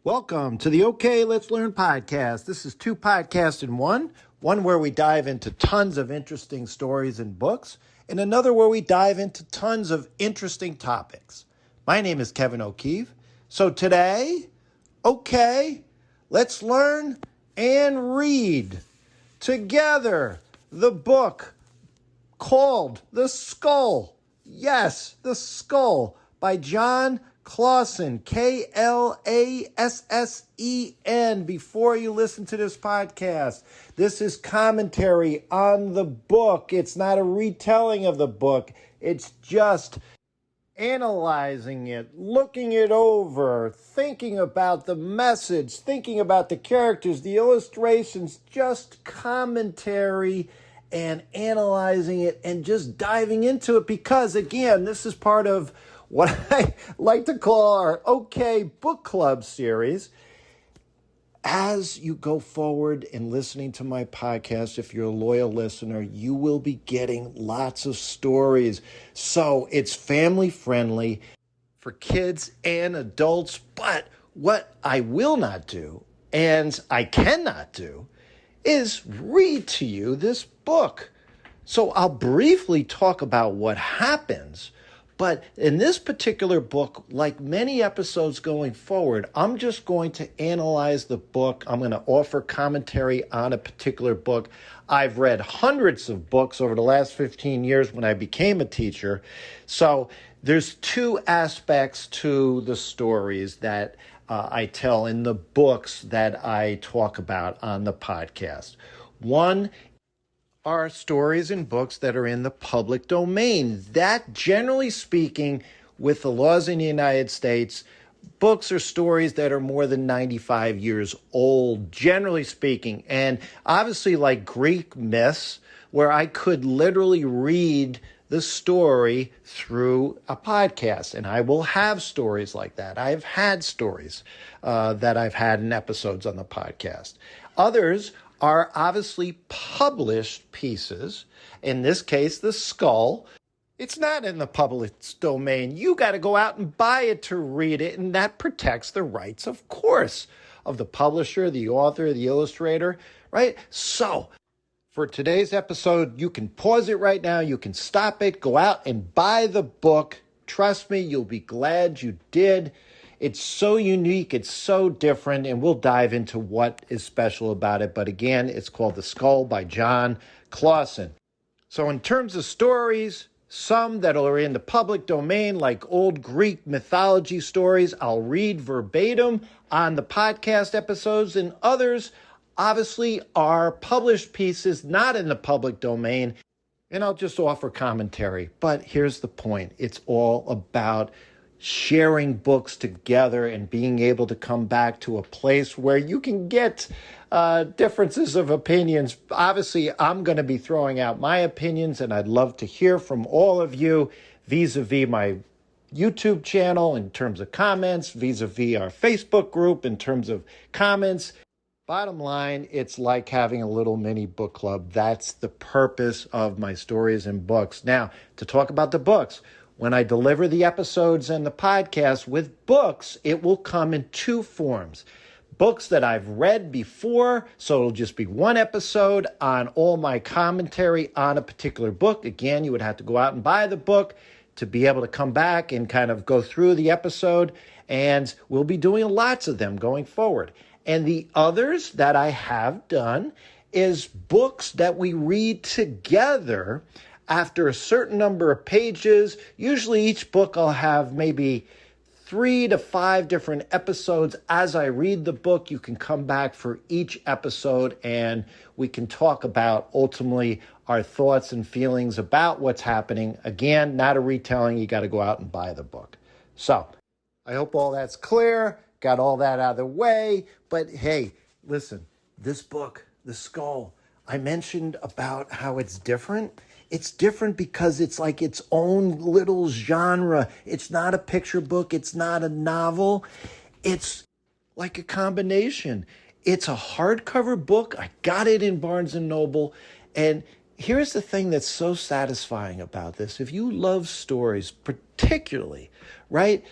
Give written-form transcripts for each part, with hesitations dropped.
Welcome to the OK Let's Learn podcast. This is two podcasts in one where we dive into tons of interesting stories and books, and another where we dive into tons of interesting topics. My name is Kevin O'Keefe. So today, OK, let's learn and read together the book called The Skull. Yes, The Skull by Jon Klassen, Klassen. Before you listen to this podcast, this is commentary on the book. It's not a retelling of the book. It's just analyzing it, looking it over, thinking about the message, thinking about the characters, the illustrations, just commentary and analyzing it and just diving into it because, again, this is part of what I like to call our OK Book Club series. As you go forward in listening to my podcast, if you're a loyal listener, you will be getting lots of stories. So it's family friendly for kids and adults. But what I will not do, and I cannot do, is read to you this book. So I'll briefly talk about what happens. But in this particular book, like many episodes going forward, I'm just going to analyze the book. I'm going to offer commentary on a particular book. I've read hundreds of books over the last 15 years when I became a teacher. So there's two aspects to the stories that I tell in the books that I talk about on the podcast. One are stories and books that are in the public domain. That, generally speaking, with the laws in the United States, books or stories that are more than 95 years old, generally speaking. And obviously, like Greek myths, where I could literally read the story through a podcast. And I will have stories like that. I've had stories that I've had in episodes on the podcast. Others are obviously published pieces. In this case, The Skull. It's not in the public domain. You got to go out and buy it to read it, and that protects the rights, of course, of the publisher, the author, the illustrator, right? So, for today's episode, you can pause it right now. You can stop it, go out and buy the book. Trust me, you'll be glad you did. It's so unique, it's so different, and we'll dive into what is special about it. But again, it's called The Skull by Jon Klassen. So in terms of stories, some that are in the public domain, like old Greek mythology stories, I'll read verbatim on the podcast episodes, and others obviously are published pieces not in the public domain, and I'll just offer commentary. But here's the point. It's all about sharing books together and being able to come back to a place where you can get differences of opinions. Obviously, I'm going to be throwing out my opinions, and I'd love to hear from all of you vis-a-vis my YouTube channel in terms of comments, vis-a-vis our Facebook group in terms of comments. Bottom line, it's like having a little mini book club. That's the purpose of my stories and books. Now, to talk about the books, when I deliver the episodes and the podcast with books, it will come in two forms. Books that I've read before, so it'll just be one episode on all my commentary on a particular book. Again, you would have to go out and buy the book to be able to come back and kind of go through the episode, and we'll be doing lots of them going forward. And the others that I have done is books that we read together after a certain number of pages. Usually each book I'll have maybe 3 to 5 different episodes. As I read the book, you can come back for each episode and we can talk about ultimately our thoughts and feelings about what's happening. Again, not a retelling. You got to go out and buy the book. So I hope all that's clear. Got all that out of the way. But hey, listen, this book, The Skull, I mentioned about how it's different. It's different because it's like its own little genre. It's not a picture book. It's not a novel. It's like a combination. It's a hardcover book. I got it in Barnes & Noble. And here's the thing that's so satisfying about this. If you love stories, particularly, right,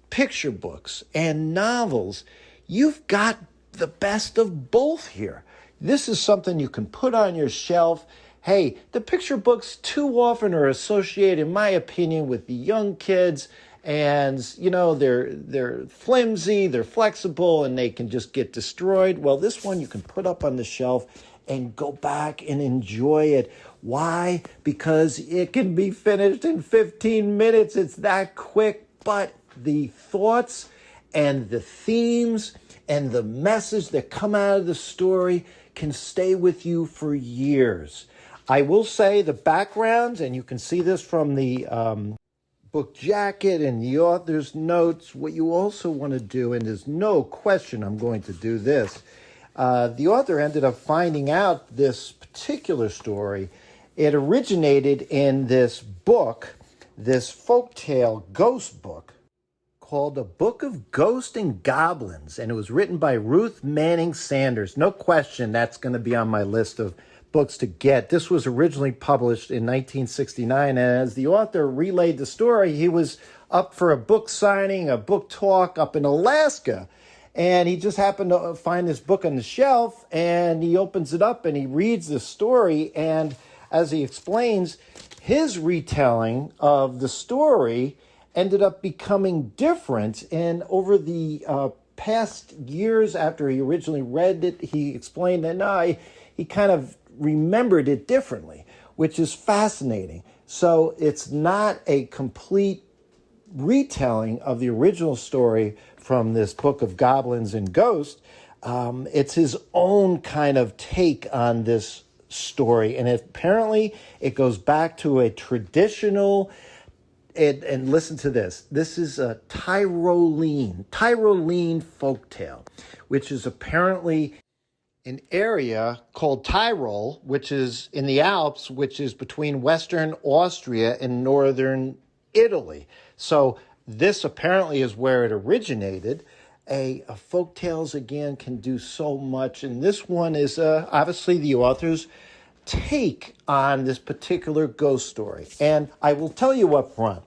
picture books and novels, You've got the best of both here. This is something you can put on your shelf. Hey, the picture books too often are associated, in my opinion, with the young kids, and they're flimsy, they're flexible, and they can just get destroyed. Well, this one you can put up on the shelf and go back and enjoy it. Why? Because it can be finished in 15 minutes. It's that quick, but the thoughts and the themes and the message that come out of the story can stay with you for years. I will say the backgrounds, and you can see this from the book jacket and the author's notes, what you also want to do, and there's no question I'm going to do this, the author ended up finding out this particular story. It originated in this book, this folktale ghost book, called A Book of Ghosts and Goblins, and it was written by Ruth Manning Sanders. No question that's going to be on my list of books to get. This was originally published in 1969, and as the author relayed the story, he was up for a book signing, a book talk up in Alaska, and he just happened to find this book on the shelf, and he opens it up and he reads the story, and as he explains, his retelling of the story ended up becoming different. And over the past years after he originally read it, he explained that he kind of remembered it differently, which is fascinating. So it's not a complete retelling of the original story from this book of goblins and ghosts. It's his own kind of take on this story. And apparently it goes back to a traditional, and listen to this. This is a Tyrolean folktale, which is apparently an area called Tyrol, which is in the Alps, which is between Western Austria and Northern Italy. So this apparently is where it originated. A folktales, again, can do so much. And this one is obviously the author's take on this particular ghost story. And I will tell you up front,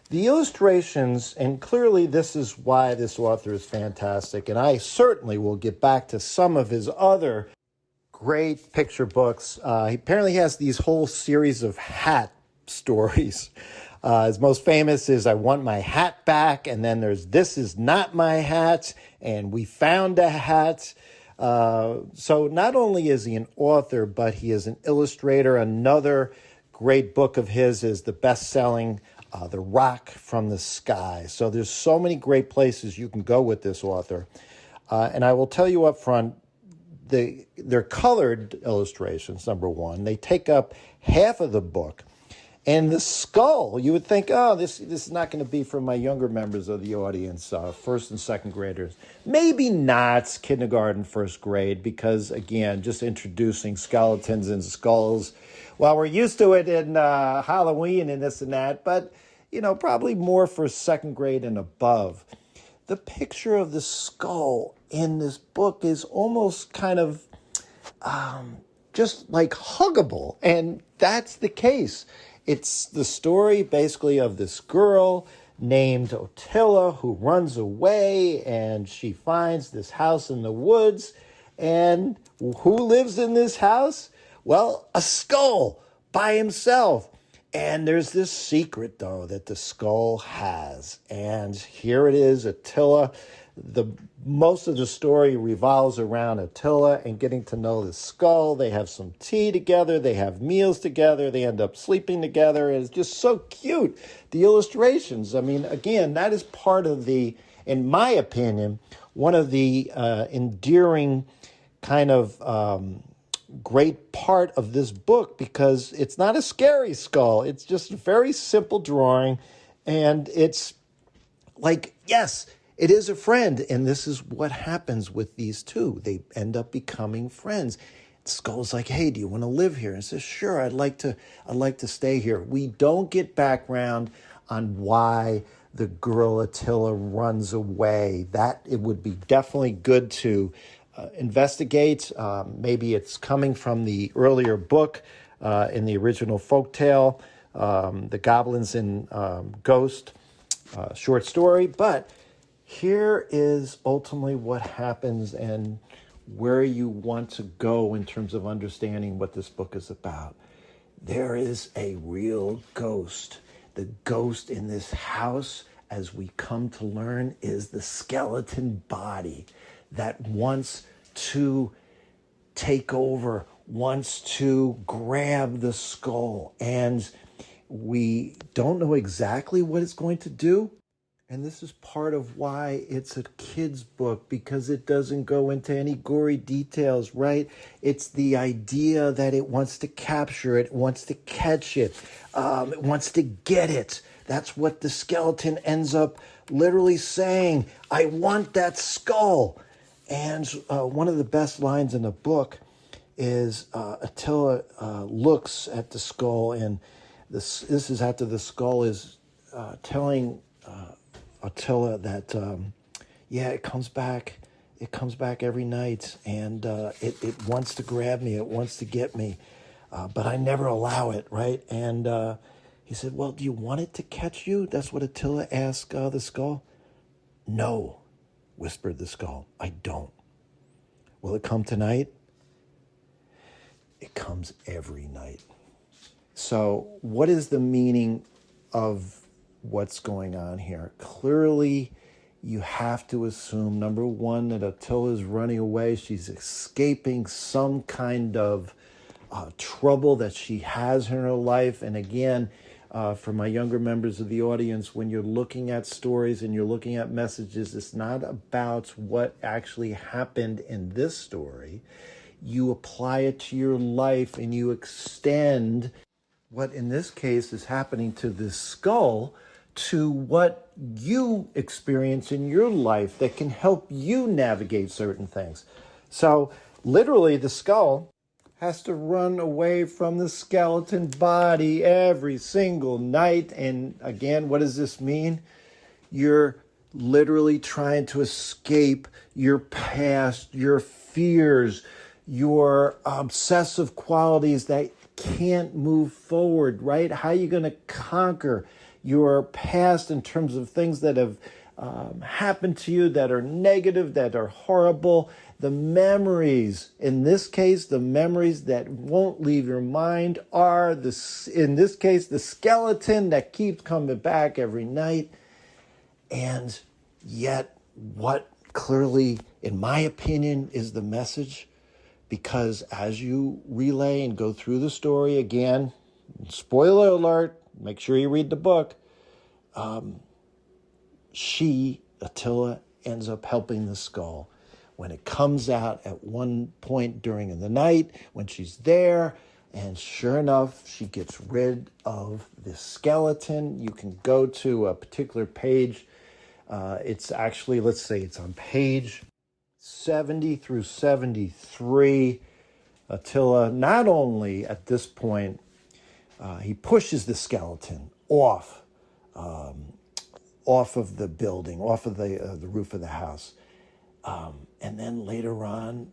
the illustrations, and clearly this is why this author is fantastic, and I certainly will get back to some of his other great picture books. He apparently has these whole series of hat stories. His most famous is I Want My Hat Back, and then there's This Is Not My Hat, and We Found a Hat. So not only is he an author, but he is an illustrator. Another great book of his is the best-selling The Rock from the Sky. So there's so many great places you can go with this author. And I will tell you up front, they're colored illustrations, number one. They take up half of the book. And the skull, you would think, this is not going to be for my younger members of the audience, first and second graders. Maybe not kindergarten, first grade, because, again, just introducing skeletons and skulls. Well, we're used to it in Halloween and this and that, but, probably more for second grade and above. The picture of the skull in this book is almost kind of just like huggable, and that's the case. It's the story basically of this girl named Ottila who runs away, and she finds this house in the woods. And who lives in this house? Well, a skull by himself. And there's this secret, though, that the skull has. And here it is, Ottila. Most of the story revolves around Ottila and getting to know the skull. They have some tea together. They have meals together. They end up sleeping together. And it's just so cute. The illustrations, I mean, again, that is part of in my opinion, one of the endearing kind of great part of this book, because it's not a scary skull. It's just a very simple drawing. And it's like, yes, it is a friend, and this is what happens with these two. They end up becoming friends. Skull's like, hey, do you want to live here? And says, sure, I'd like to stay here. We don't get background on why the girl Ottila runs away. That it would be definitely good to investigate. Maybe it's coming from the earlier book in the original folktale, the Goblins and Ghost short story, but Here is ultimately what happens and where you want to go in terms of understanding what this book is about. There is a real ghost. The ghost in this house, as we come to learn, is the skeleton body that wants to take over, wants to grab the skull. And we don't know exactly what it's going to do. And this is part of why it's a kid's book, because it doesn't go into any gory details, right? It's the idea that it wants to capture it, wants to catch it, it wants to get it. That's what the skeleton ends up literally saying. I want that skull. And one of the best lines in the book is Attila looks at the skull, and this is after the skull is telling Attila that, it comes back. It comes back every night, and it wants to grab me. It wants to get me, but I never allow it, right? And he said, well, do you want it to catch you? That's what Attila asked the skull. No, whispered the skull, I don't. Will it come tonight? It comes every night. So what is the meaning of what's going on here? Clearly, you have to assume, number one, that Attila is running away. She's escaping some kind of trouble that she has in her life. And again, for my younger members of the audience, when you're looking at stories and you're looking at messages, it's not about what actually happened in this story. You apply it to your life and you extend what in this case is happening to this skull to what you experience in your life that can help you navigate certain things. So literally the skull has to run away from the skeleton body every single night. And again, what does this mean? You're literally trying to escape your past, your fears, your obsessive qualities that can't move forward, right? How are you going to conquer your past in terms of things that have happened to you that are negative, that are horrible? The memories, in this case, the memories that won't leave your mind are, in this case, the skeleton that keeps coming back every night. And yet, what clearly, in my opinion, is the message, because as you relay and go through the story again, spoiler alert, make sure you read the book, Attila, ends up helping the skull. When it comes out at one point during the night, when she's there, and sure enough, she gets rid of the skeleton. You can go to a particular page. It's actually, let's say it's on page 70 through 73. Attila, not only at this point, he pushes the skeleton off of the building, off of the roof of the house. And then later on,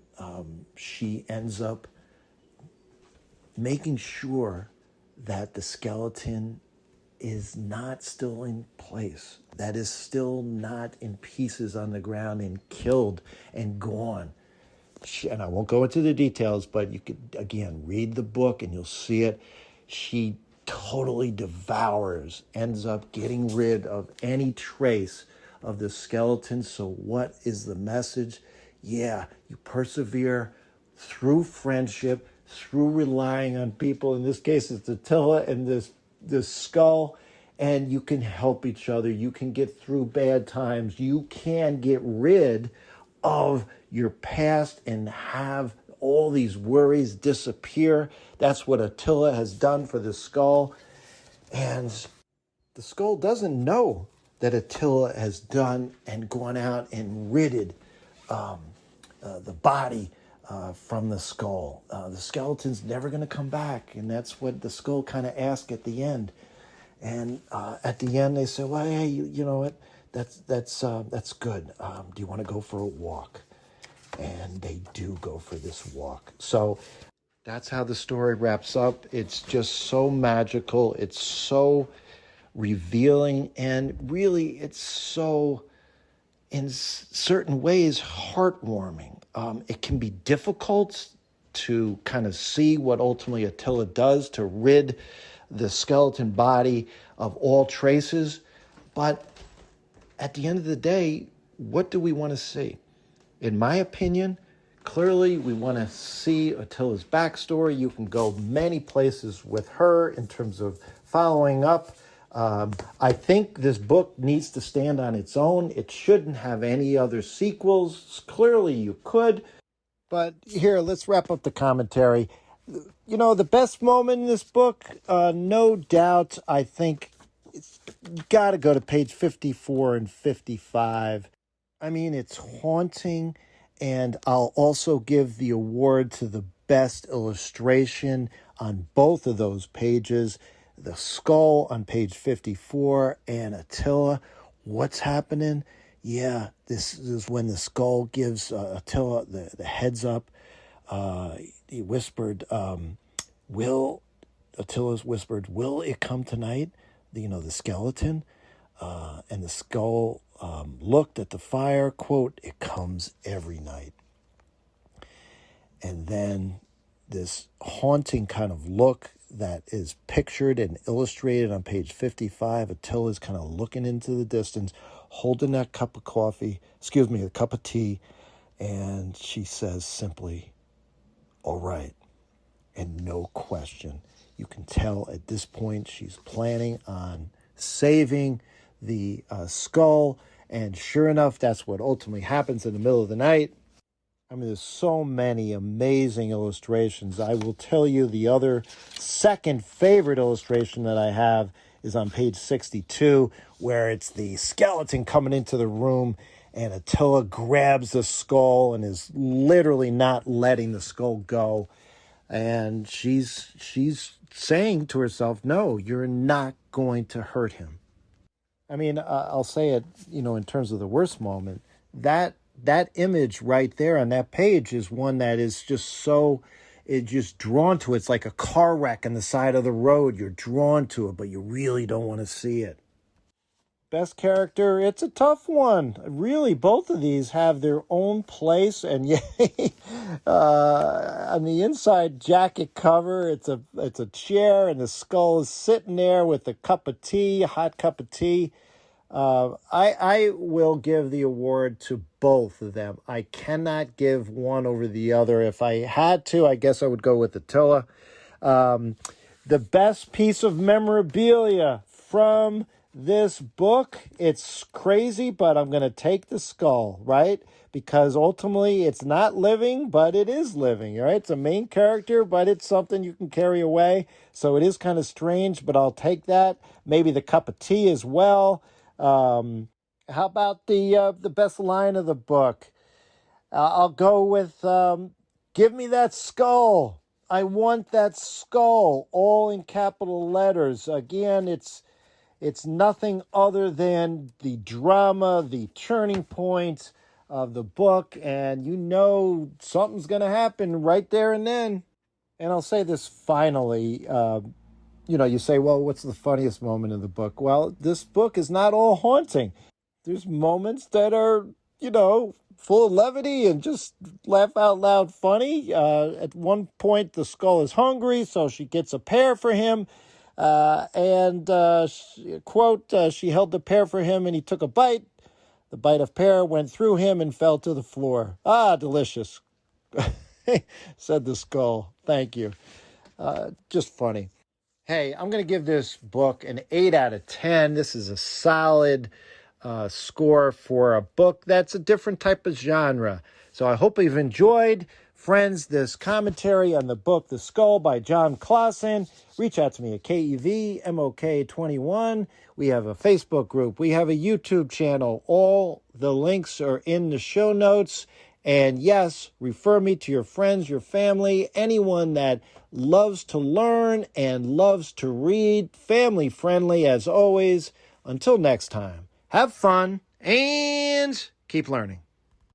she ends up making sure that the skeleton is not still in place, that is still not in pieces on the ground and killed and gone. And I won't go into the details, but you could, again, read the book and you'll see it. She totally devours, ends up getting rid of any trace of the skeleton. So what is the message? Yeah, you persevere through friendship, through relying on people. In this case, it's Attila and this skull, and you can help each other. You can get through bad times. You can get rid of your past and have all these worries disappear. That's what Attila has done for the skull. And the skull doesn't know that Attila has done and gone out and ridded the body from the skull. The skeleton's never going to come back, and that's what the skull kind of asked at the end. And at the end, they say, "Well, hey, you know what? That's good. Do you want to go for a walk?" And they do go for this walk. So that's how the story wraps up. It's just so magical. It's so revealing, and really, it's so in certain ways heartwarming. It can be difficult to kind of see what ultimately Attila does to rid the skeleton body of all traces. But at the end of the day, what do we want to see? In my opinion, clearly we want to see Attila's backstory. You can go many places with her in terms of following up. I think this book needs to stand on its own. It shouldn't have any other sequels. Clearly you could. But here, let's wrap up the commentary. You know, the best moment in this book, no doubt, I think you got to go to page 54 and 55. I mean, it's haunting, and I'll also give the award to the best illustration on both of those pages. The skull on page 54 and Attila. What's happening? Yeah, this is when the skull gives Attila the heads up. He whispered, Attila's whispered, will it come tonight? The skeleton. And the skull looked at the fire, quote, it comes every night. And then this haunting kind of look that is pictured and illustrated on page 55. Attila's kind of looking into the distance, holding that cup of a cup of tea, and she says simply, all right, and no question. You can tell at this point she's planning on saving the skull, and sure enough, that's what ultimately happens in the middle of the night. I mean, there's so many amazing illustrations. I will tell you the other second favorite illustration that I have is on page 62, where it's the skeleton coming into the room, and Attila grabs the skull and is literally not letting the skull go. And she's saying to herself, no, you're not going to hurt him. I mean, I'll say it, in terms of the worst moment, that image right there on that page is one that is just drawn to it. It's like a car wreck on the side of the road. You're drawn to it, but you really don't want to see it. Best character, it's a tough one. Really, both of these have their own place, and on the inside jacket cover, it's a chair, and the skull is sitting there with a cup of tea, a hot cup of tea. I will give the award to both of them. I cannot give one over the other. If I had to, I guess I would go with Attila. The best piece of memorabilia from this book, it's crazy, but I'm going to take the skull, right? Because ultimately it's not living, but it is living, right? It's a main character, but it's something you can carry away. So it is kind of strange, but I'll take that. Maybe the cup of tea as well. How about the best line of the book? I'll go with, give me that skull. I want that skull, all in capital letters. Again, it's nothing other than the drama, the turning point of the book, and something's going to happen right there and then. And I'll say this finally. You say, well, what's the funniest moment in the book? Well, this book is not all haunting. There's moments that are, full of levity and just laugh out loud funny. At one point, the skull is hungry, so she gets a pear for him. Quote, she held the pear for him and he took a bite. The bite of pear went through him and fell to the floor. Ah, delicious, said the skull. Thank you. Just funny. Hey, I'm going to give this book an 8 out of 10. This is a solid score for a book that's a different type of genre. So I hope you've enjoyed, friends, this commentary on the book The Skull by Jon Klassen. Reach out to me at KEVMOK21. We have a Facebook group. We have a YouTube channel. All the links are in the show notes. And yes, refer me to your friends, your family, anyone that loves to learn and loves to read. Family friendly as always. Until next time, have fun and keep learning.